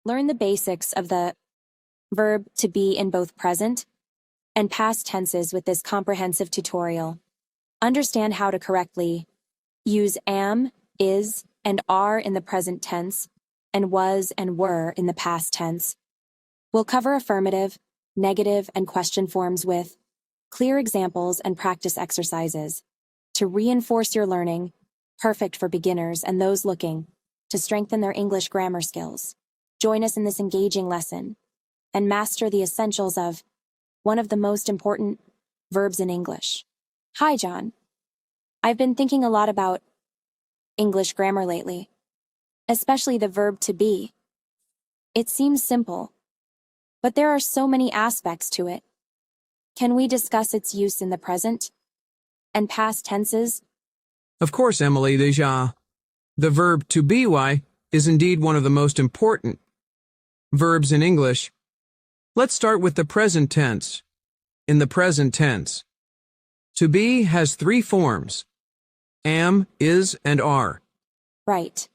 Learn the basics of the verb to be in both present and past tenses with this comprehensive tutorial. Understand how to correctly use am, is, and are in the present tense, and was and were in the past tense. We'll cover affirmative, negative, and question forms with clear examples and practice exercises to reinforce your learning, perfect for beginners and those looking to strengthen their English grammar skills. Join us in this engaging lesson and master the essentials of one of the most important verbs in English. Hi, John. I've been thinking a lot about English grammar lately, especially the verb to be. It seems simple, but there are so many aspects to it. Can we discuss its use in the present and past tenses? Of course, Emily. The verb to be is indeed one of the most important verbs in English. Let's start with the present tense. In the present tense, to be has three forms: am, is, and are. Right.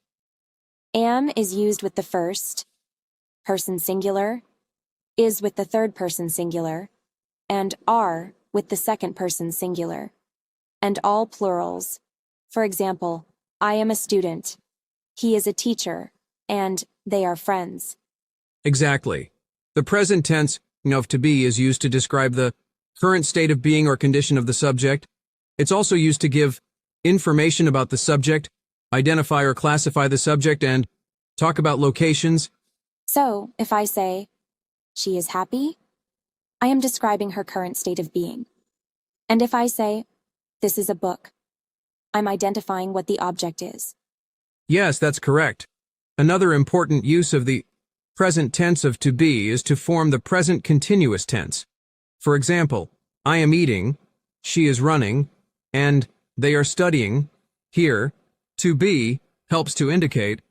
Am is used with the first person singular, is with the third person singular, and are with the second person singular, and all plurals. For example, I am a student, he is a teacher, and they are friends. Exactly. The present tense of to be is used to describe the current state of being or condition of the subject. It's also used to give information about the subject, identify or classify the subject, and talk about locations. So, if I say, she is happy, I am describing her current state of being. And if I say, this is a book, I'm identifying what the object is. Yes, that's correct. Another important use of the present tense of to be is to form the present continuous tense. For example, I am eating, she is running, and they are studying. Here, to be helps to indicate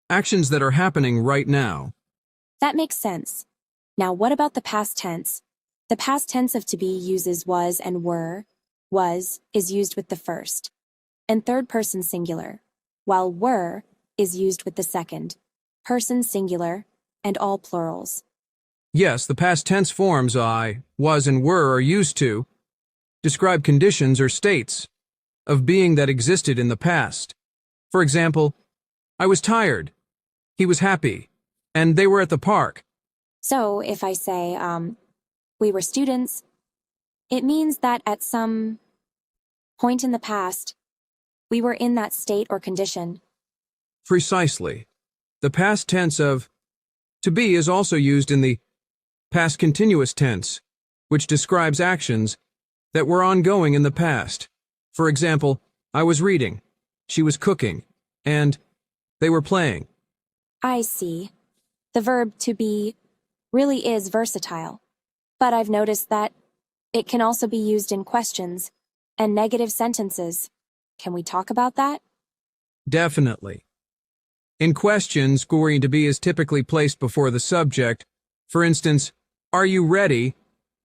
actions that are happening right now. That makes sense. Now, what about the past tense? The past tense of to be uses was and were. Was is used with the first and third person singular, while were is used with the second person singular and all plurals. Yes, the past tense forms I, was, and were are used to describe conditions or states of being that existed in the past. For example, I was tired, he was happy, and they were at the park. So if I say, we were students, it means that at some point in the past, we were in that state or condition. Precisely. The past tense of to be is also used in the past continuous tense, which describes actions that were ongoing in the past. For example, I was reading, she was cooking, and they were playing. I see. The verb to be really is versatile, but I've noticed that it can also be used in questions and negative sentences. Can we talk about that? Definitely. In questions, going to be is typically placed before the subject. For instance, are you ready?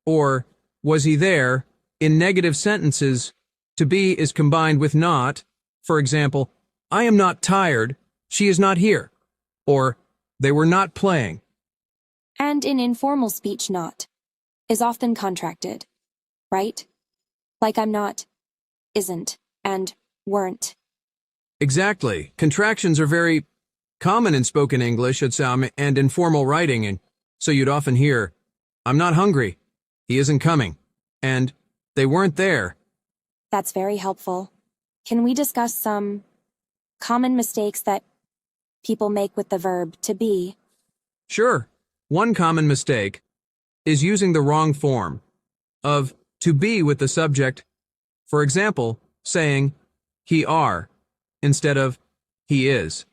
Or, was he there? In negative sentences, to be is combined with not. For example, I am not tired, she is not here. Or, they were not playing. And in informal speech, not is often contracted, right? Like I'm not, isn't, and weren't. Exactly. Contractions are very common in spoken English and informal writing, and so you'd often hear, I'm not hungry, he isn't coming, and they weren't there. That's very helpful. Can we discuss some common mistakes that people make with the verb to be? Sure. One common mistake is using the wrong form of to be with the subject. For example, saying he are instead of he is.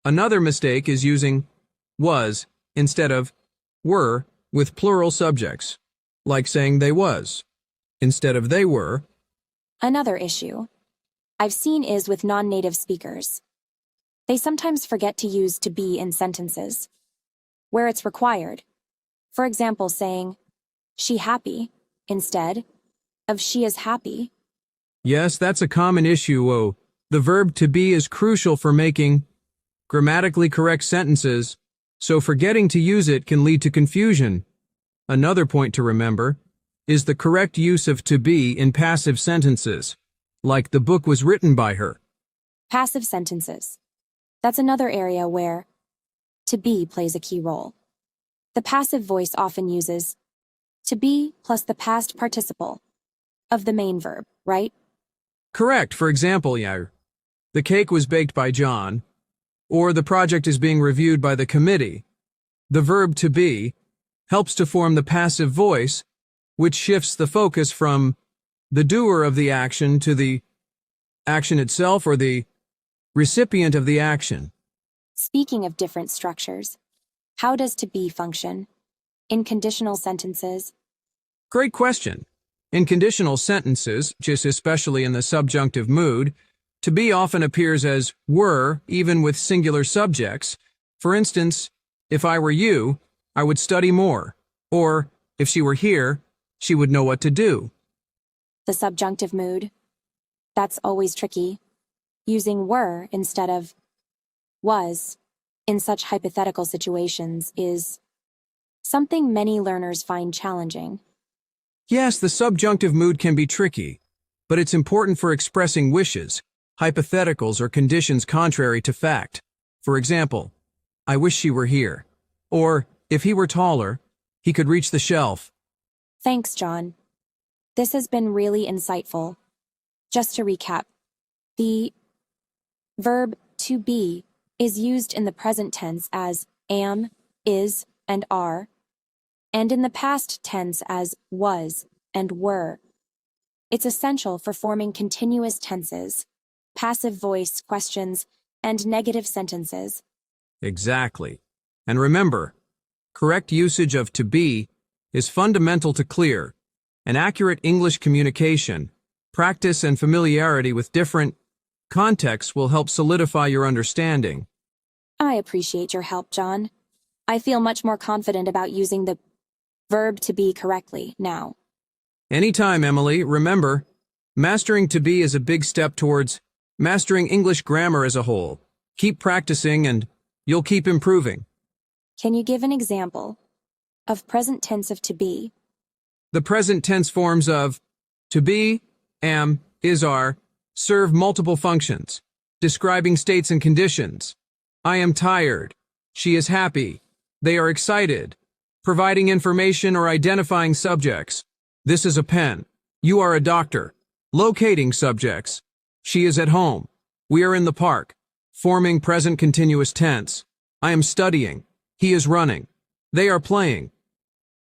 Another mistake is using was instead of were with plural subjects, like saying they was instead of they were. Another issue I've seen is with non-native speakers. They sometimes forget to use to be in sentences where it's required. For example, saying she happy instead of she is happy. Yes, that's a common issue. The verb to be is crucial for making grammatically correct sentences so forgetting to use it can lead to confusion. Another point to remember is the correct use of to be in passive sentences, like the book was written by her. Passive sentences. That's another area where to be plays a key role. The passive voice often uses to be plus the past participle of the main verb, right? Correct. For example, the cake was baked by John, or the project is being reviewed by the committee. The verb to be helps to form the passive voice, which shifts the focus from the doer of the action to the action itself or the recipient of the action. Speaking of different structures, how does to be function in conditional sentences? Great question. In conditional sentences, just especially in the subjunctive mood, to be often appears as were, even with singular subjects. For instance, if I were you, I would study more. Or, if she were here, she would know what to do. The subjunctive mood. That's always tricky. Using were instead of was in such hypothetical situations is something many learners find challenging. Yes, the subjunctive mood can be tricky, but it's important for expressing wishes, hypotheticals, or conditions contrary to fact. For example, I wish she were here. Or, if he were taller, he could reach the shelf. Thanks, John. This has been really insightful. Just to recap, the verb to be is used in the present tense as am, is, and are, and in the past tense as was and were. It's essential for forming continuous tenses, passive voice questions, and negative sentences. Exactly. And remember, correct usage of to be is fundamental to clear and accurate English communication. Practice and familiarity with different contexts will help solidify your understanding. I appreciate your help, John. I feel much more confident about using the verb to be correctly now. Anytime, Emily. Remember, mastering to be is a big step towards mastering English grammar as a whole. Keep practicing and you'll keep improving. Can you give an example of present tense of to be? The present tense forms of to be, am, is, are serve multiple functions, describing states and conditions. I am tired. She is happy. They are excited. Providing information or identifying subjects. This is a pen. You are a doctor. Locating subjects. She is at home. We are in the park. Forming present continuous tense. I am studying. He is running. They are playing.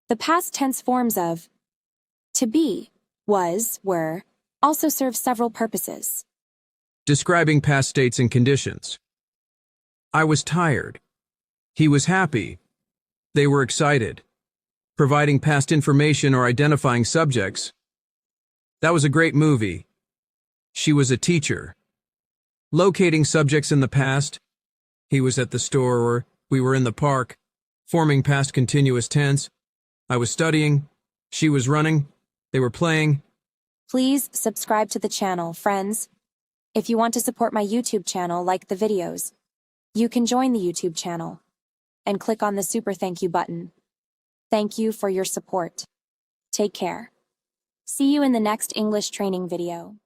The past tense forms of to be, was, were, also serve several purposes. Describing past states and conditions. I was tired. He was happy. They were excited. Providing past information or identifying subjects. That was a great movie. She was a teacher. Locating subjects in the past. He was at the store, or we were in the park. Forming past continuous tense. I was studying. She was running. They were playing. Please subscribe to the channel, friends. If you want to support my YouTube channel, like the videos, you can join the YouTube channel and click on the super thank you button. Thank you for your support. Take care. See you in the next English training video.